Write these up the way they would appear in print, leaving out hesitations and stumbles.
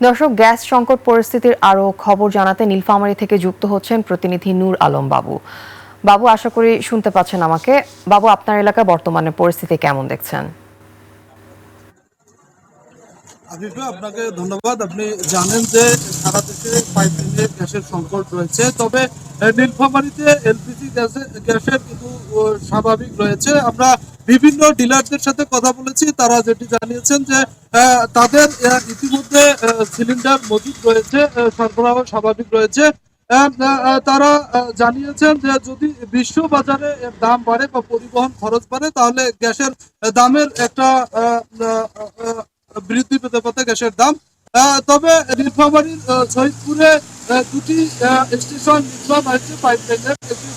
দর্শক, গ্যাস সংকট পরিস্থিতির আরো খবর জানাতে নীলফামারী থেকে যুক্ত হচ্ছেন প্রতিনিধি নূর আলম বাবু। বাবু, আশা করি শুনতে পাচ্ছেন আমাকে। বাবু, আপনার এলাকায় বর্তমানে পরিস্থিতি কেমন দেখছেন? আপনাকে ধন্যবাদ। আপনি জানেন যে সারা দেশে পাইপলাইনে গ্যাসের সংকট রয়েছে, তবে নীলফামারীতে এলপিজি গ্যাসের কিন্তু স্বাভাবিক রয়েছে। আমরা বিভিন্ন ডিলারদের সাথে কথা বলেছি, তারা যেটি জানিয়েছেন যে তাদের ইতিমধ্যে সিলিন্ডার মজুদ রয়েছে, সরবরাহ স্বাভাবিক রয়েছে। তারা জানিয়েছেন যে যদি বিশ্ব বাজারে এর দাম বাড়ে বা পরিবহন খরচ বাড়ে, তাহলে গ্যাসের দামের একটা বৃদ্ধি পেতে পারে গ্যাসের দাম। তবে নীলফামারীর শহীদপুরে দুটি স্টেশন নির্মাণ হয়েছে পাইপলাইনের, একটি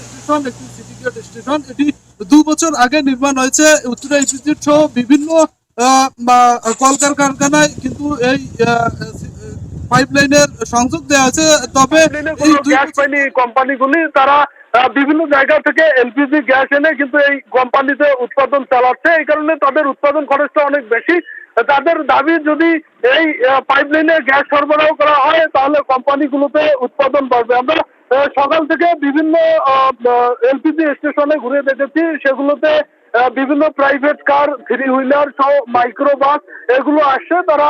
স্টেশন, একটি সিন্ডিকেট স্টেশন। এটি 2 বছর আগে নির্মাণ হয়েছে। উত্তরা ইপিজেড সহ বিভিন্ন কলকারখানায় কিন্তু এই পাইপলাইনের সংযোগ দেওয়া আছে। তবে এই গ্যাস কোম্পানিগুলি তারা বিভিন্ন জায়গা থেকে এলপিজি গ্যাস এনে কিন্তু এই কোম্পানিতে উৎপাদন চালাচ্ছে। এই কারণে তাদের উৎপাদন খরচটা অনেক বেশি। তাদের দাবি, যদি এই পাইপলাইনে গ্যাস সরবরাহ করা হয় তাহলে কোম্পানিগুলোতে উৎপাদন বাড়বে। আমরা সকাল থেকে বিভিন্ন এলপিজি স্টেশনে ঘুরে দেখেছি, সেগুলোতে বিভিন্ন প্রাইভেট কার, থ্রি হুইলার সহ মাইক্রো বাস এগুলো আসছে। তারা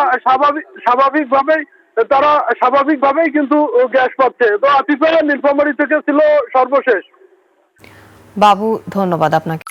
স্বাভাবিকভাবেই কিন্তু গ্যাস পাচ্ছে। তো আতিফা, নীলফামারী থেকে ছিল সর্বশেষ। বাবু, ধন্যবাদ আপনাকে।